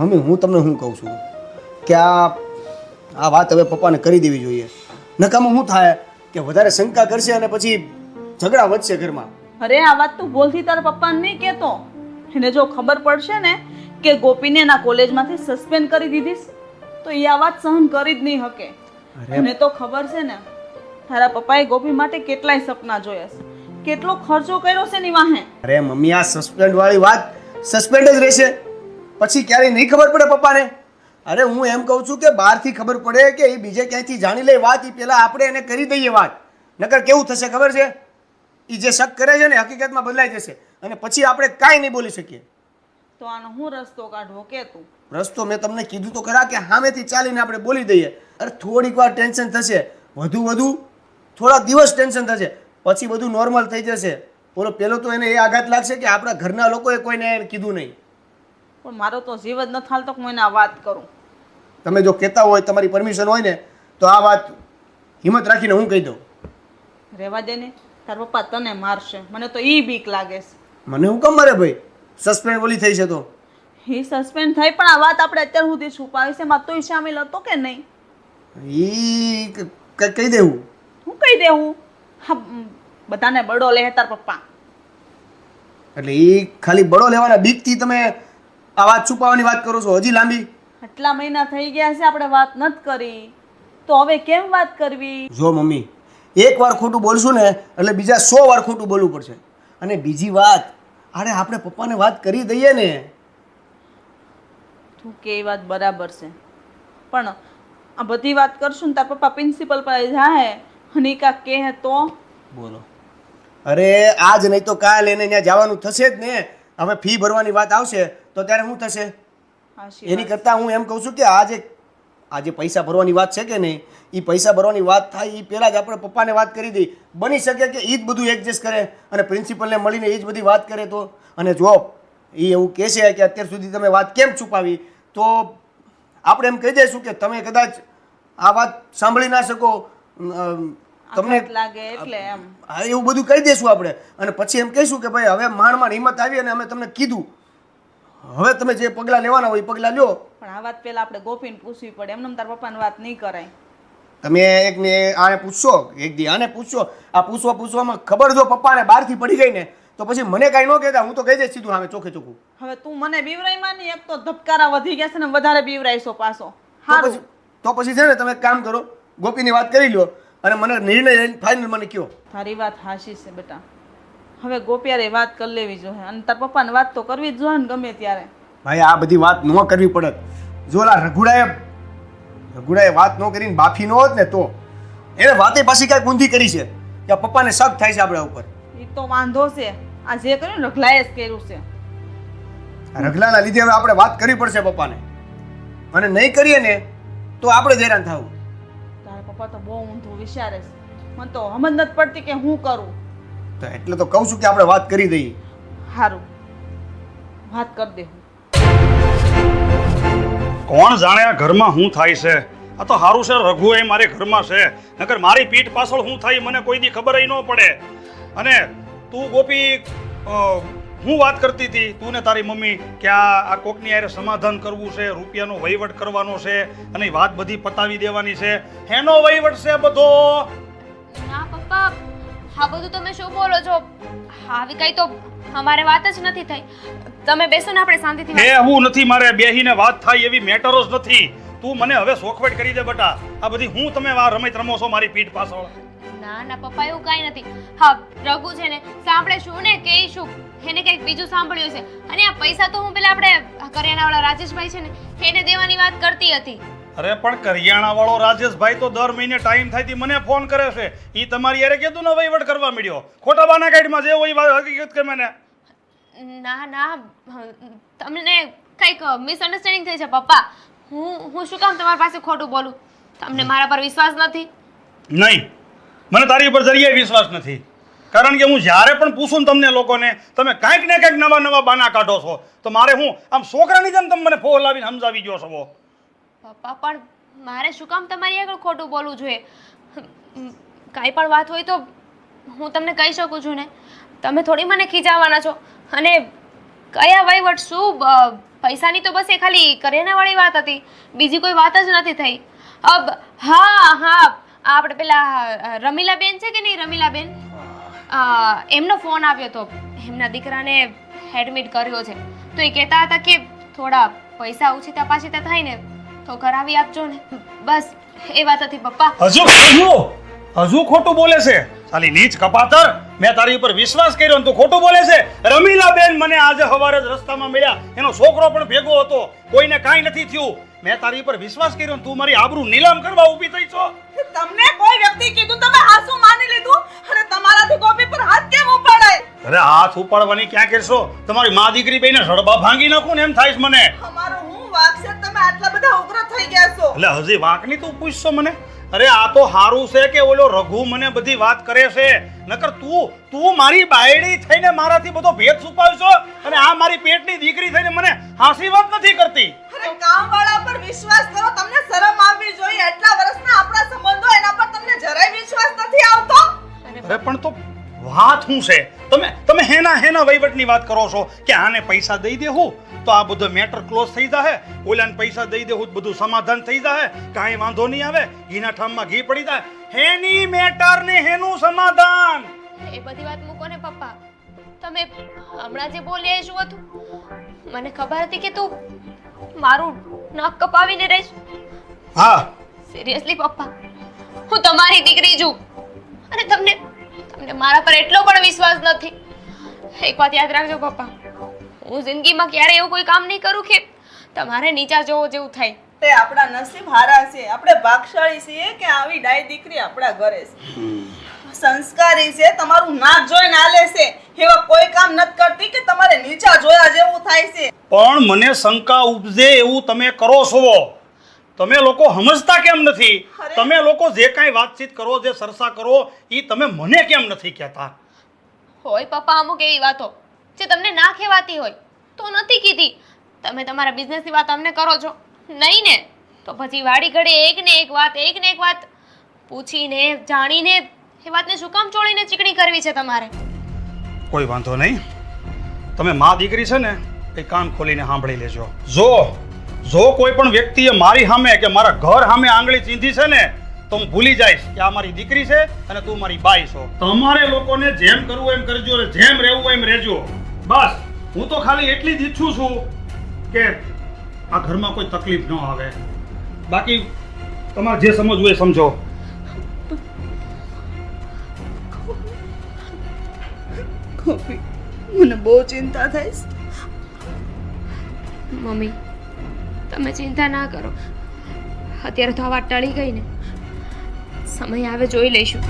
Mummy હું તમને શું કહું છું કે આ વાત હવે પપ્પાને કરી દેવી જોઈએ. નકામું શું થાય કે વધારે શંકા કરશે અને પછી ઝઘડા વધશે ઘરમાં. અરે આ વાત તું ભૂલથી તારા પપ્પાને નહીં કહેતો. એને જો ખબર પડશે ને કે ગોપીને એના કોલેજમાંથી સસ્પેન્ડ કરી દીધીશ તો એ આ વાત સહન કરી જ નહીં શકે. મને તો ખબર છે ને તારા પપ્પાએ ગોપી માટે કેટલાય સપના જોયા છે, કેટલો ખર્ચો કર્યો છે ની વાહે. અરે મમ્મી આ સસ્પેન્ડ વાળી વાત સસ્પેન્ડ જ રહેશે, પછી ક્યારેય નહીં ખબર પડે પપ્પાને. અરે હું એમ કહું છું કે બહારથી ખબર પડે કે એ બીજે ક્યાંયથી જાણી લે વાત, એ પહેલાં આપણે એને કરી દઈએ વાત. નકર કેવું થશે ખબર છે, એ જે શક કરે છે ને હકીકતમાં બદલાઈ જશે અને પછી આપણે કાંઈ નહીં બોલી શકીએ. તો આનો હું રસ્તો કાઢવો કે તું? રસ્તો મેં તમને કીધું તો ખરા કે સામેથી ચાલીને આપણે બોલી દઈએ. અરે થોડીક વાર ટેન્શન થશે, વધુ થોડા દિવસ ટેન્શન થશે, પછી બધું નોર્મલ થઈ જશે. બોલો પેલો તો એને એ આઘાત લાગશે કે આપણા ઘરના લોકોએ કોઈને કીધું નહીં. પણ મારો તો જીવ જ ન થાલતો કે હું એને આ વાત કરું. તમે જો કહેતા હોય, તમારી પરમિશન હોય ને તો આ વાત હિંમત રાખીને હું કહી દઉં. રહેવા દે ને, તાર પપ્પા તને મારશે, મને તો ઈ બીક લાગે છે. મને હું કેમ મારે ભાઈ, સસ્પેન્ડ ઓલી થઈ છે તો એ સસ્પેન્ડ થઈ પણ આ વાત આપણે અત્યાર સુધી છુપાવી છે, એમાં તોય શામિલ હતો કે નહીં? કહી દેવું. હું કહી દેવું? હા, બધાને બડો લે તાર પપ્પા. એટલે એ ખાલી બળો લેવાના બીકથી તમે આ વાત છુપાવવાની વાત કરો છો? હજી લાંબી આટલા મહિના થઈ ગયા છે આપણે વાત નથી કરી, તો હવે કેમ વાત કરવી? જો મમ્મી, એક વાર ખોટું બોલશું ને એટલે બીજા 100 વાર ખોટું બોલવું પડશે. અને બીજી વાત, અરે આપણે પપ્પાને વાત કરી દઈએ ને. તું કે એ વાત બરાબર છે, પણ આ બધી વાત કરશું ને તાર પપ્પા પ્રિન્સિપલ પર જાય અને કાંક કહે તો? બોલો, અરે આજ નહીં તો કાલ એને ત્યાં જવાનું થશે જ ને. હવે ફી ભરવાની વાત આવશે તો ત્યારે શું થશે? એની કરતાં હું એમ કહું છું કે આજે પૈસા ભરવાની વાત છે કે નહીં, એ પૈસા ભરવાની વાત થાય એ પહેલાં જ આપણે પપ્પાને વાત કરી દઈ. બની શકે કે એ જ બધું એડજસ્ટ કરે અને પ્રિન્સિપલને મળીને એ જ બધી વાત કરે તો. અને જો એ એવું કહેશે કે અત્યાર સુધી તમે વાત કેમ છુપાવી, તો આપણે એમ કહી દઈશું કે તમે કદાચ આ વાત સાંભળી ના શકો, તમને લાગે એટલે એમ. હા, એવું બધું કહી દઈશું આપણે. અને પછી એમ કહીશું કે ભાઈ હવે માંડ હિંમત આવી અને અમે તમને કીધું, હવે તમે જે પગલાં લેવાના હોય એ પગલાં લ્યો. પણ આ વાત પહેલા આપણે ગોપીને પૂછવી પડે, એમને તાર પપ્પાને વાત નહીં કરાય. તમે એકને આને પૂછશો, એક દી આને પૂછશો, આ પૂછવામાં ખબર જો પપ્પાને બહારથી પડી ગઈ ને તો પછી મને કાંઈ ન કહેતા, હું તો કહી દઈશ સીધું સામે ચોખ્ખે ચોખ્ખું. હવે તું મને બીવરાઈ માની, એક તો ધબકારા વધી ગયા છે ને વધારે બીવરાઈશો પાછો. તો પછી છે ને તમે એક કામ કરો, ગોપીની વાત કરી લ્યો અને મને નિર્ણય ફાઇનલ મને કહો. તારી વાત હાશી છે બેટા, હવે ગોપિયારે વાત કરી લેવી જોઈએ અને તાર પપ્પાને વાત તો કરવી જ જોઈએ ને ગમે ત્યારે. ભાઈ આ બધી વાત ન કરવી પડે. જો ઓલા રઘુડાએ વાત ન કરીને બાફી ન હોત ને તો એને વાતે પાછી કાંઈક ઊંધી કરી છે કે પપ્પાને શક થાય છે આપણા ઉપર. એ તો વાંધો છે, આ જે કર્યું ને રઘલાએ જ કર્યું છે. રઘલાના લીધે હવે આપણે વાત કરવી પડશે પપ્પાને, અને નહીં કરીએ ને તો આપણે જ હેરાન થવું. તારા પપ્પા તો બહુ ઊંધું વિચારે છે, મને તો સમજ નથી પડતી કે હું કરું. તો એટલે તો કહું છું કે આપણે વાત કરી દઈએ. સારું, વાત કરી દે. કોણ જાણે આ ઘરમાં શું થાય છે? આ તો સારું છે રઘુ એ મારે ઘરમાં છે, નકર મારી પીઠ પાછળ શું થાય મને કોઈ દી ખબર ન પડે. અને તું ગોપી હું વાત કરતી હતી તું ને તારી મમ્મી કે આ કોકની યારે સમાધાન કરવું છે, રૂપિયાનો વહીવટ કરવાનો છે અને એ વાત બધી પતાવી દેવાની છે. એનો વહીવટ છે બધો. ના પપ્પા, આ બધું તમે શું બોલો છો? આવી કઈ તો અમારે વાત જ નથી થઈ. તમે બેસો ને આપણે શાંતિથી વાત. એવું નથી, મારે બેહીને વાત થાય એવી મેટરો જ નથી. તું મને હવે સોખવટ કરી દે બેટા. આ બધી હું તમે આ રમત રમો છો મારી પીઠ પાછળ. ના ના પપ્પા, એવું કાઈ નથી. હા, રઘુ છે ને સાંભળે શું ને કે શું એને કંઈક બીજું સાંભળ્યું છે. અને આ પૈસા તો હું પેલા આપણે કરિયાણાવાળા રાજેશભાઈ છે ને એને દેવાની વાત કરતી હતી. અરે પણ કરિયાણા વાળો રાજેશભાઈ તો દર મહિને ટાઈમ થાય મને ફોન કરે છે. ઈ તમારી યારે કીધું ને વહીવટ કરવા મળ્યો. ખોટા બાના કાઢમાં જે હોય હકીકત કે મને. ના ના, તમને કંઈક મિસઅન્ડરસ્ટેન્ડિંગ થઈ છે પપ્પા. હું શું કામ તમારી પાસે ખોટું બોલું? તમને મારા પર વિશ્વાસ નથી? નહીં, મને તારી ઉપર જરીએ વિશ્વાસ નથી. કારણ કે હું જ્યારે પણ પૂછું ને તમને લોકોને તમે કાંઈક ને કાંઈક નવા નવા બાના કાઢો છો. તો મારે હું આમ છોકરાની જેમ તમે મને ફોન લાવીને સમજાવી ગયો છો. પપ્પા પણ મારે શું કામ તમારી આગળ ખોટું બોલવું જોઈએ? કાંઈ પણ વાત હોય તો હું તમને કહી શકું છું ને. તમે થોડી મને ખીજાવવાના છો. અને કયા વહીવટ શું પૈસાની તો બસ એ ખાલી કરિયાણાવાળી વાત હતી, બીજી કોઈ વાત જ નથી થઈ. હા હા, આપણે પેલા રમીલાબેન છે કે નહીં, રમીલાબેન, એમનો ફોન આવ્યો હતો. એમના દીકરાને એડમિટ કર્યો છે, તો એ કહેતા હતા કે થોડા પૈસા ઉછીતા પાછીતા થાય ને તો કરાવી આપજો ને. બસ એ વાત હતી પપ્પા. હજુ ખોટું બોલે છે સાલી નીચ કપાતર. મેં તારી ઉપર વિશ્વાસ કર્યો ને તું ખોટું બોલે છે. રમીલાબેન મને આજે સવારે જ રસ્તામાં મળ્યા, એનો છોકરો પણ ભેગો હતો, કોઈને કાંઈ નથી થયું. મેં તારી ઉપર વિશ્વાસ કર્યો ને તું મારી આબરૂ નીલામ કરવા ઊભી થઈ છો. તમને કોઈ વ્યક્તિ કીધું તમે હાસુ માની લીધું અને તમારાથી ગોપી પર હાથ કેમ ઉપાડાય? અરે હાથ ઉપાડવાની ક્યાં કરશો? તમારી મા દીકરી બેને સડબા ભાંગી નાખું ને એમ થાય છે મને. અમારો હું વાક છે તમે આટલા બધા ઉગ્ર થઈ ગયા છો? એટલે હજી વાકની તું પૂછશો મને? અરે આ તો હારું છે કે ઓલો રઘુ મને બધી વાત કરે છે, નકર તું મારી બાયડી થઈને મારાથી બધો ભેદ છુપાવશો અને આ મારી પેટની દીકરી થઈને મને હાસી વાત નથી કરતી. અરે કામવાળા પર વિશ્વાસ કરો, તમને શરમ આવવી જોઈએ. આટલા વર્ષના આપણા સંબંધો, એના પર તમને જરાય વિશ્વાસ નથી આવતો? અરે પણ તો વાત શું છે? તમે હેના વહીવટની વાત કરો છો કે આને પૈસા દઈ દેવું તો આ બધો મેટર ક્લોઝ થઈ જાય, ઓલાને પૈસા દઈ દેવું બધું સમાધાન થઈ જાય, કાંઈ વાંધો નહીં આવે, ઘીના ઠામમાં ઘી પડી જાય. હેની મેટર ને હેનું સમાધાન. એ બધી વાત મૂકો ને પપ્પા. તમે હમણાં જે બોલ્યા એ શું હતું? મને ખબર હતી કે તું મારું નાક કપાવીને રહીશ. હા સિરિયસલી પપ્પા, હું તમારી દીકરી છું અને તમને મારા પર એટલો પણ વિશ્વાસ નથી. એક વાત યાદ રાખજો પપ્પા, હું જિંદગીમાં ક્યારે એવું કોઈ કામ નહીં કરું કે તમારે નીચા જોવો જેવું થાય. તે આપણા નસીબ હારા છે, આપણે ભાગશાળી છીએ કે આવી ડાય દીકરી આપણા ઘરે છે, સંસ્કારી છે, તમારું નાક જોઈને હાલે છે, એવા કોઈ કામ નથી કરતી કે તમારે નીચા જોયા જેવું થાય છે. પણ મને શંકા ઉપજે એવું તમે કરો છો. તમે લોકો સમજતા કેમ નથી? તમે લોકો જે કાંઈ વાતચીત કરો, જે ચર્ચા કરો, એ તમે મને કેમ નથી કહેતા? હોય પપ્પા અમુક એવી વાતો જે તમને ના કહેવાતી હોય તો નથી કીધી. તમે તમારા બિઝનેસની વાત અમને કરો છો નહીં ને, તો પછી વાડી ઘડે એક ને એક વાત પૂછીને જાણીને એ વાતને શું કામ ચોળીને ચીકણી કરવી છે તમારે? કોઈ વાંધો નહીં, તમે મા દીકરી છે ને એ કાન ખોલીને સાંભળી લેજો. જો કોઈ પણ વ્યક્તિએ મારી સામે કે મારા ઘર સામે આંગળી ચીંધી છે ને તો હું ભૂલી જઈશ કે આ મારી દીકરી છે અને તું મારી બાઈ છો. તમારે લોકોને જેમ કરવું એમ કરજો અને જેમ રહેવું એમ રહેજો. બસ હું તો ખાલી એટલી જ ઈચ્છું છું કે આ ઘરમાં કોઈ તકલીફ ન આવે. બાકી તમારે જે સમજવું એ સમજો. ગોપી, મને બહુ ચિંતા થાય છે. મમ્મી તમે ચિંતા ના કરો, અત્યારે તો આ વાત ટળી ગઈ ને, સમય આવે જોઈ લઈશું.